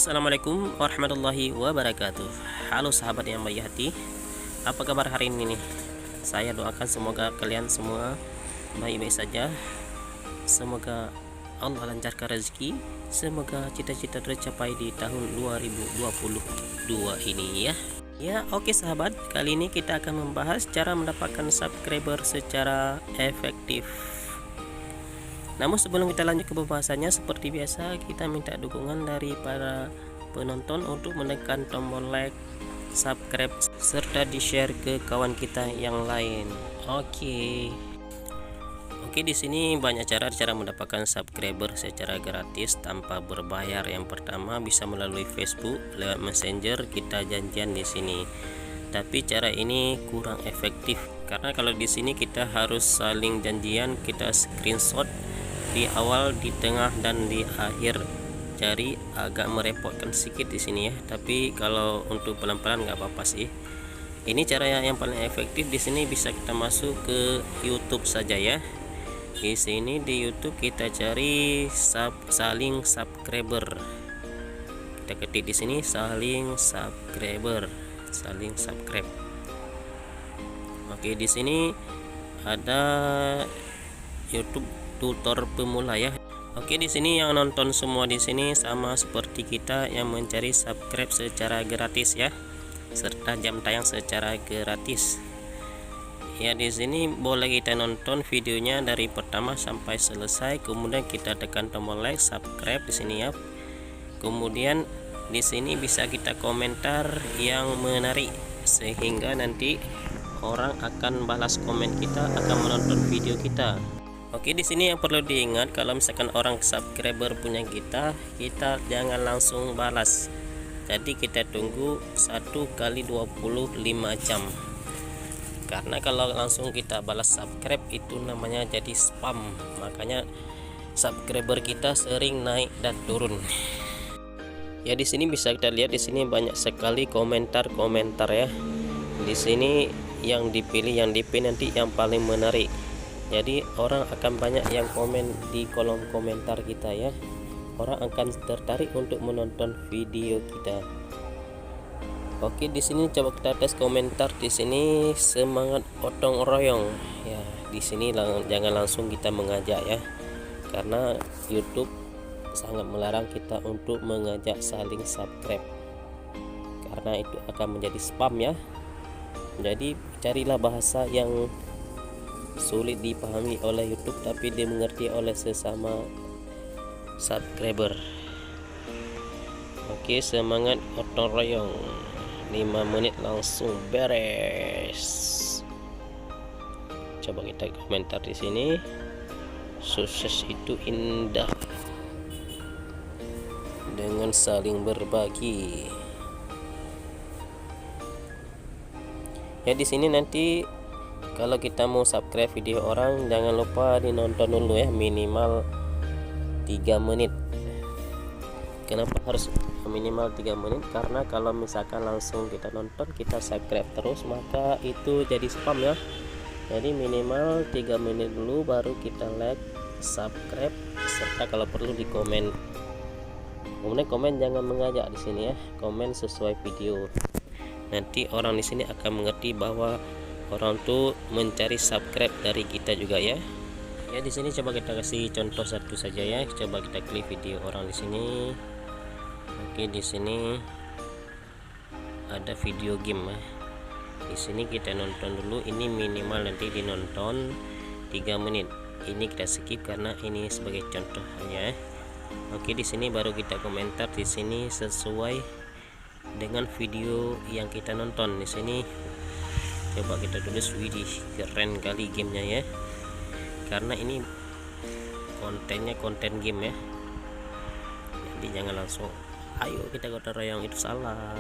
Assalamualaikum warahmatullahi wabarakatuh. Halo sahabat yang baik hati, apa kabar hari ini nih? Saya doakan semoga kalian semua baik-baik saja. Semoga Allah lancarkan rezeki, semoga cita-cita tercapai di tahun 2022 ini ya. Ya, oke sahabat, kali ini kita akan membahas cara mendapatkan subscriber secara efektif. Namun sebelum kita lanjut ke pembahasannya, seperti biasa kita minta dukungan dari para penonton untuk menekan tombol like, subscribe, serta di-share ke kawan kita yang lain. Oke, di sini banyak cara mendapatkan subscriber secara gratis tanpa berbayar. Yang pertama bisa melalui Facebook, lewat Messenger kita janjian di sini. Tapi cara ini kurang efektif karena kalau di sini kita harus saling janjian, kita screenshot di awal, di tengah, dan di akhir. Jadi agak merepotkan sedikit di sini ya. Tapi kalau untuk pelan-pelan nggak apa-apa sih. Ini cara yang paling efektif. Di sini bisa kita masuk ke YouTube saja ya. Di sini di YouTube kita cari saling subscriber. Kita ketik di sini saling subscriber, saling subscribe. Oke, di sini ada YouTube tutor pemula ya. Oke, di sini yang nonton semua di sini sama seperti kita yang mencari subscribe secara gratis ya, serta jam tayang secara gratis. Ya, di sini boleh kita nonton videonya dari pertama sampai selesai, kemudian kita tekan tombol like, subscribe di sini ya. Kemudian di sini bisa kita komentar yang menarik sehingga nanti orang akan balas komen kita, akan menonton video kita. Oke, di sini yang perlu diingat, kalau misalkan orang subscriber punya kita jangan langsung balas. Jadi kita tunggu 1 kali 25 jam. Karena kalau langsung kita balas subscribe itu namanya jadi spam. Makanya subscriber kita sering naik dan turun. Ya, di sini bisa kita lihat, di sini banyak sekali komentar-komentar ya. Di sini yang dipilih, yang dipilih nanti yang paling menarik. Jadi orang akan banyak yang komen di kolom komentar kita ya. Orang akan tertarik untuk menonton video kita. Oke, di sini coba kita tes komentar. Di sini semangat gotong royong. Ya, di sini jangan langsung kita mengajak ya. Karena YouTube sangat melarang kita untuk mengajak saling subscribe. Karena itu akan menjadi spam ya. Jadi carilah bahasa yang sulit dipahami oleh YouTube tapi dimengerti oleh sesama subscriber. Oke, semangat gotong royong, 5 menit langsung beres. Coba kita komentar di sini. Sukses itu indah dengan saling berbagi. Ya, di sini nanti kalau kita mau subscribe video orang, jangan lupa dinonton dulu ya, minimal 3 menit. Kenapa harus minimal 3 menit? Karena kalau misalkan langsung kita nonton, kita subscribe terus, maka itu jadi spam ya. Jadi minimal 3 menit dulu baru kita like, subscribe, serta kalau perlu di komen. Kemudian komen jangan mengajak di sini ya, komen sesuai video. Nanti orang di sini akan mengerti bahwa orang tuh mencari subscribe dari kita juga ya. Ya, di sini coba kita kasih contoh satu saja ya. Coba kita klik video orang di sini. Oke, di sini ada video game ya. Di sini kita nonton dulu. Ini minimal nanti dinonton 3 menit. Ini kita skip karena ini sebagai contoh hanya. Oke, di sini baru kita komentar di sini sesuai dengan video yang kita nonton. Di sini coba kita tulis, widih keren kali gamenya ya, karena ini kontennya konten game ya. Jadi jangan langsung ayo kita gotong royong, itu salah.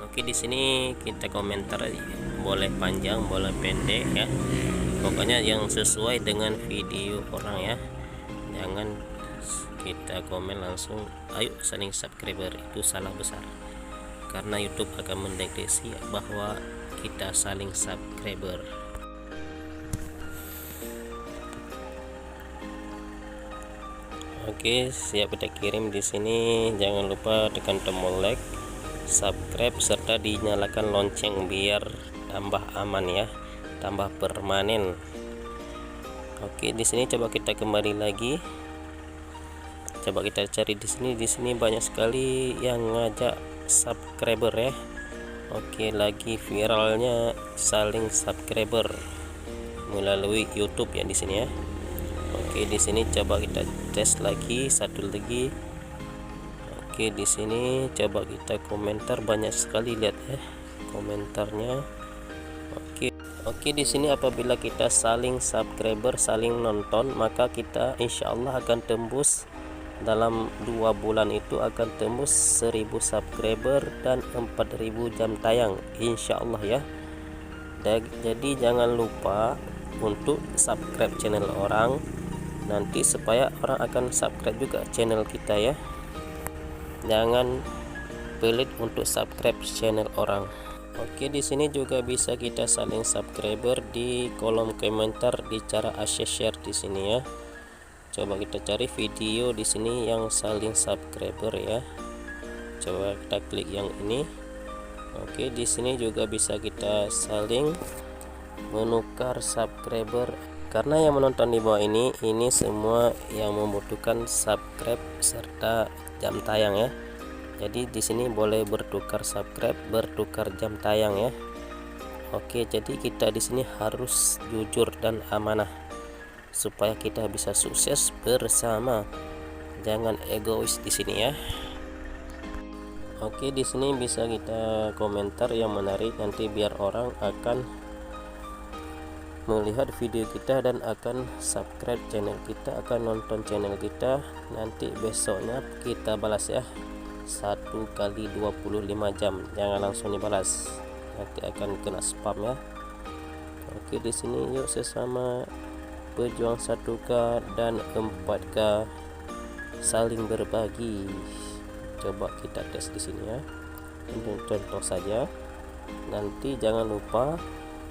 Oke, di sini kita komentar boleh panjang boleh pendek ya, pokoknya yang sesuai dengan video orang ya. Jangan kita komen langsung ayo saling subscriber, itu salah besar. Karena YouTube akan mendeteksi bahwa kita saling subscriber. Oke, siap kita kirim. Di sini jangan lupa tekan tombol like, subscribe, serta dinyalakan lonceng biar tambah aman ya, tambah permanen. Oke, di sini coba kita kembali lagi. Coba kita cari di sini. Di sini banyak sekali yang ngajak subscriber ya. Oke, lagi viralnya saling subscriber melalui YouTube ya di sini ya. Oke, di sini coba kita tes lagi, satu lagi. Oke, di sini coba kita komentar, banyak sekali, lihat ya komentarnya. Oke, di sini apabila kita saling subscriber, saling nonton, maka kita insya Allah akan tembus dalam 2 bulan itu akan tembus 1000 subscriber dan 4000 jam tayang insya Allah ya. Jadi jangan lupa untuk subscribe channel orang, nanti supaya orang akan subscribe juga channel kita ya. Jangan pelit untuk subscribe channel orang. Oke, di sini juga bisa kita saling subscriber di kolom komentar di cara share di sini ya. Coba kita cari video di sini yang saling subscriber ya. Coba kita klik yang ini. Oke, di sini juga bisa kita saling menukar subscriber. Karena yang menonton di bawah ini semua yang membutuhkan subscribe serta jam tayang ya. Jadi di sini boleh bertukar subscribe, bertukar jam tayang ya. Oke, jadi kita di sini harus jujur dan amanah supaya kita bisa sukses bersama. Jangan egois di sini ya. Oke, di sini bisa kita komentar yang menarik, nanti biar orang akan melihat video kita dan akan subscribe channel kita, akan nonton channel kita. Nanti besoknya kita balas ya, 1 kali 25 jam, jangan langsung dibalas, nanti akan kena spam ya. Oke, di sini yuk sesama pejuang 1K dan 4K saling berbagi. Coba kita tes di sini ya, untuk contoh saja. Nanti jangan lupa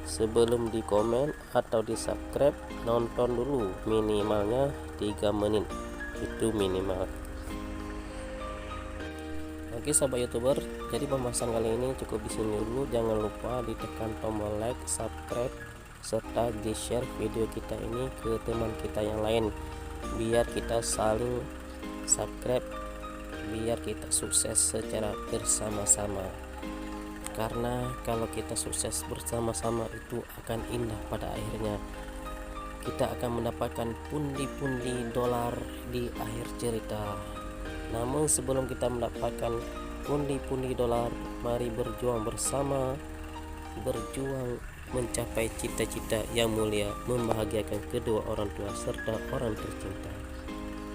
sebelum di komen atau di subscribe, nonton dulu minimalnya 3 menit, itu minimal. Oke sahabat YouTuber, jadi pembahasan kali ini cukup di sini dulu. Jangan lupa ditekan tombol like, subscribe, serta di share video kita ini ke teman kita yang lain, biar kita saling subscribe, biar kita sukses secara bersama-sama. Karena kalau kita sukses bersama-sama itu akan indah pada akhirnya. Kita akan mendapatkan pundi-pundi dolar di akhir cerita. Namun sebelum kita mendapatkan pundi-pundi dolar, mari berjuang bersama, berjuang mencapai cita-cita yang mulia, membahagiakan kedua orang tua serta orang tercinta.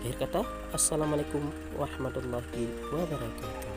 Akhir kata, assalamualaikum warahmatullahi wabarakatuh.